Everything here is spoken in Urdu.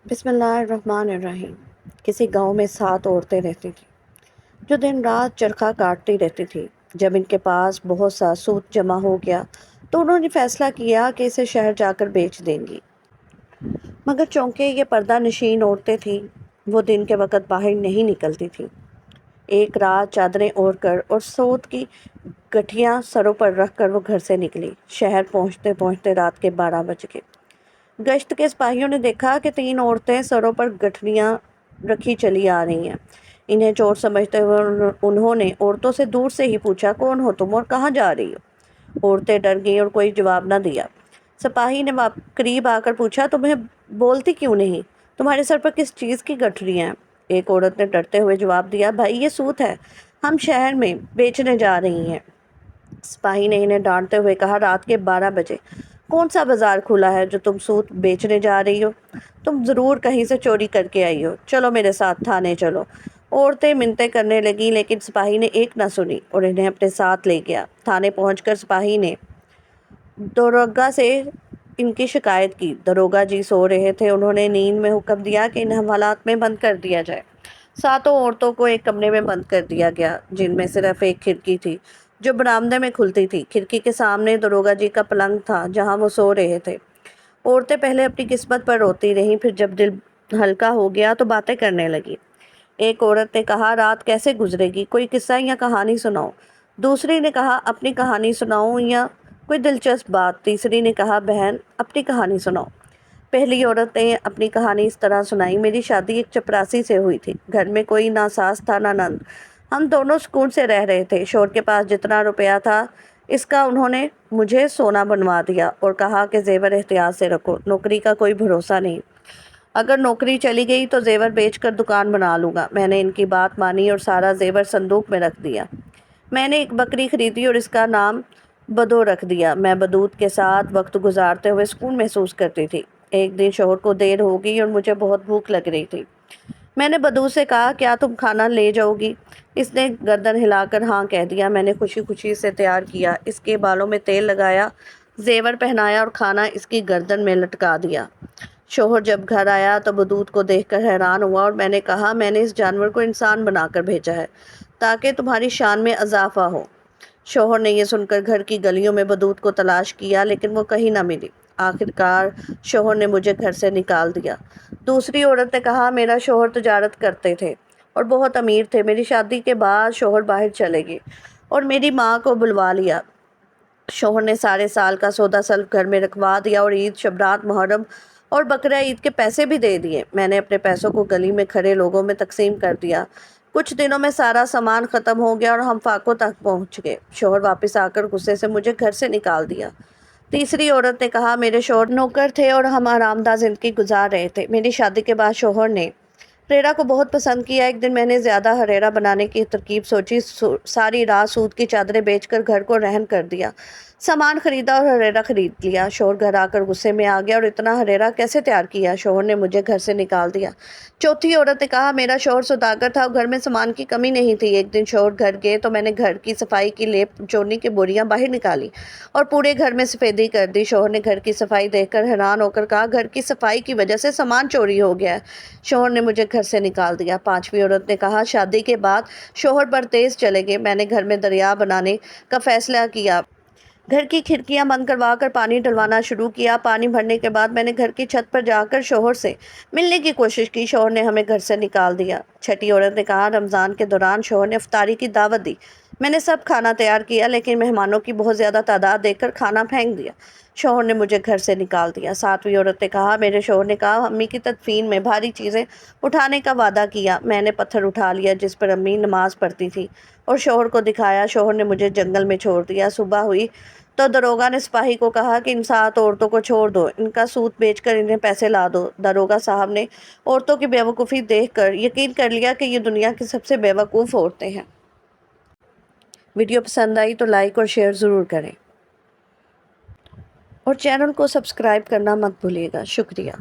بسم اللہ الرحمن الرحیم۔ کسی گاؤں میں 7 عورتیں رہتی تھیں جو دن رات چرخہ کاٹتی رہتی تھی۔ جب ان کے پاس بہت سا سود جمع ہو گیا تو انہوں نے فیصلہ کیا کہ اسے شہر جا کر بیچ دیں گی، مگر چونکہ یہ پردہ نشین عورتیں تھیں وہ دن کے وقت باہر نہیں نکلتی تھیں۔ ایک رات چادریں اوڑھ کر اور سود کی گٹھیاں سروں پر رکھ کر وہ گھر سے نکلی۔ شہر پہنچتے پہنچتے رات کے 12 بج گئے۔ گشت کے سپاہیوں نے دیکھا کہ 3 عورتیں سروں پر گٹھڑیاں رکھی چلی آ رہی ہیں۔ انہیں چور سمجھتے ہوئے انہوں نے عورتوں سے دور سے ہی پوچھا، کون ہو تم اور کہاں جا رہی ہو؟ عورتیں ڈر گئیں اور کوئی جواب نہ دیا۔ سپاہی نے قریب آ کر پوچھا، تمہیں بولتی کیوں نہیں؟ تمہارے سر پر کس چیز کی گٹھڑیاں ہیں؟ ایک عورت نے ڈرتے ہوئے جواب دیا، بھائی یہ سوت ہے، ہم شہر میں بیچنے جا رہی ہیں۔ سپاہی نے انہیں ڈانٹتے ہوئے کہا، رات کے 12 بجے کون سا بازار کھلا ہے جو تم سوت بیچنے جا رہی ہو؟ تم ضرور کہیں سے چوری کر کے آئی ہو، چلو میرے ساتھ تھانے چلو۔ عورتیں منتیں کرنے لگیں لیکن سپاہی نے ایک نہ سنی اور انہیں اپنے ساتھ لے گیا۔ تھانے پہنچ کر سپاہی نے داروغہ سے ان کی شکایت کی۔ داروغہ جی سو رہے تھے، انہوں نے نیند میں حکم دیا کہ انہیں حوالات میں بند کر دیا جائے۔ 7 عورتوں کو ایک کمرے میں بند کر دیا گیا جن میں صرف ایک کھڑکی تھی جو برآمدے میں کھلتی تھی۔ کھڑکی کے سامنے داروغہ جی کا پلنگ تھا جہاں وہ سو رہے تھے۔ عورتیں پہلے اپنی قسمت پر روتی رہیں، پھر جب دل ہلکا ہو گیا تو باتیں کرنے لگی۔ ایک عورت نے کہا، رات کیسے گزرے گی، کوئی قصہ یا کہانی سناؤ۔ دوسری نے کہا، اپنی کہانی سناؤ یا کوئی دلچسپ بات۔ تیسری نے کہا، بہن اپنی کہانی سناؤ۔ پہلی عورت نے اپنی کہانی اس طرح سنائی، میری شادی ایک چپراسی سے ہوئی تھی، گھر میں کوئی نہ ساس تھا نہ نند، ہم دونوں سکون سے رہ رہے تھے۔ شوہر کے پاس جتنا روپیہ تھا اس کا انہوں نے مجھے سونا بنوا دیا اور کہا کہ زیور احتیاط سے رکھو، نوکری کا کوئی بھروسہ نہیں، اگر نوکری چلی گئی تو زیور بیچ کر دکان بنا لوں گا۔ میں نے ان کی بات مانی اور سارا زیور صندوق میں رکھ دیا۔ میں نے ایک بکری خریدی اور اس کا نام بدو رکھ دیا۔ میں بدوت کے ساتھ وقت گزارتے ہوئے سکون محسوس کرتی تھی۔ ایک دن شوہر کو دیر ہو گئی اور مجھے بہت بھوک لگ رہی تھی۔ میں نے بدو سے کہا، کیا تم کھانا لے جاؤ گی؟ اس نے گردن ہلا کر ہاں کہہ دیا۔ میں نے خوشی خوشی سے تیار کیا، اس کے بالوں میں تیل لگایا، زیور پہنایا اور کھانا اس کی گردن میں لٹکا دیا۔ شوہر جب گھر آیا تو بدوت کو دیکھ کر حیران ہوا اور میں نے کہا، میں نے اس جانور کو انسان بنا کر بھیجا ہے تاکہ تمہاری شان میں اضافہ ہو۔ شوہر نے یہ سن کر گھر کی گلیوں میں بدوت کو تلاش کیا لیکن وہ کہیں نہ ملی۔ آخر کار شوہر نے مجھے گھر سے نکال دیا۔ دوسری عورت نے کہا، میرا شوہر تجارت کرتے تھے اور بہت امیر تھے، میری شادی کے بعد شوہر باہر چلے گئے اور میری ماں کو بلوا لیا۔ شوہر نے سارے سال کا سودا سلف گھر میں رکھوا دیا اور عید، شبرات، محرم اور بقرہ عید کے پیسے بھی دے دیے۔ میں نے اپنے پیسوں کو گلی میں کھڑے لوگوں میں تقسیم کر دیا۔ کچھ دنوں میں سارا سامان ختم ہو گیا اور ہم فاقوں تک پہنچ گئے۔ شوہر واپس آ کر غصے سے مجھے گھر سے نکال دیا۔ تیسری عورت نے کہا، میرے شوہر نوکر تھے اور ہم آرام دہ زندگی گزار رہے تھے۔ میری شادی کے بعد شوہر نے ہریرا کو بہت پسند کیا۔ ایک دن میں نے زیادہ ہریرا بنانے کی ترکیب سوچی، ساری رات سود کی چادریں بیچ کر گھر کو رہن کر دیا، سامان خریدا اور ہریرا خرید لیا۔ شوہر گھر آ کر غصے میں آ گیا اور اتنا ہریرا کیسے تیار کیا؟ شوہر نے مجھے گھر سے نکال دیا۔ چوتھی عورت نے کہا، میرا شوہر سوداگر تھا اور گھر میں سامان کی کمی نہیں تھی۔ ایک دن شوہر گھر گئے تو میں نے گھر کی صفائی کی لیپ چونی کی بوریاں باہر نکالی اور پورے گھر میں سفیدی کر دی۔ شوہر نے گھر کی صفائی دیکھ کر حیران ہو کر کہا، گھر کی صفائی کی وجہ سے سامان چوری ہو گیا ہے۔ شوہر نے مجھے گھر سے نکال دیا۔ پانچویں عورت نے کہا، شادی کے بعد شوہر پرتیز چلے گئے، میں نے گھر میں دریا بنانے کا فیصلہ کیا، گھر کی کھڑکیاں بند کروا کر پانی ڈلوانا شروع کیا۔ پانی بھرنے کے بعد میں نے گھر کی چھت پر جا کر شوہر سے ملنے کی کوشش کی، شوہر نے ہمیں گھر سے نکال دیا۔ چھٹی عورت نے کہا، رمضان کے دوران شوہر نے افطاری کی دعوت دی، میں نے سب کھانا تیار کیا لیکن مہمانوں کی بہت زیادہ تعداد دیکھ کر کھانا پھینک دیا، شوہر نے مجھے گھر سے نکال دیا۔ ساتویں عورت نے کہا، میرے شوہر نے کہا، امی کی تدفین میں بھاری چیزیں اٹھانے کا وعدہ کیا، میں نے پتھر اٹھا لیا جس پر امی نماز پڑھتی تھی اور شوہر کو دکھایا، شوہر نے مجھے جنگل میں چھوڑ دیا۔ صبح ہوئی تو داروغہ نے سپاہی کو کہا کہ ان 7 عورتوں کو چھوڑ دو، ان کا سود بیچ کر انہیں پیسے لا دو۔ داروغہ صاحب نے عورتوں کی بیوقوفی دیکھ کر یقین کر لیا کہ یہ دنیا کی سب سے بیوقوف عورتیں ہیں۔ ویڈیو پسند آئی تو لائک اور شیئر ضرور کریں اور چینل کو سبسکرائب کرنا مت بھولیے گا۔ شکریہ۔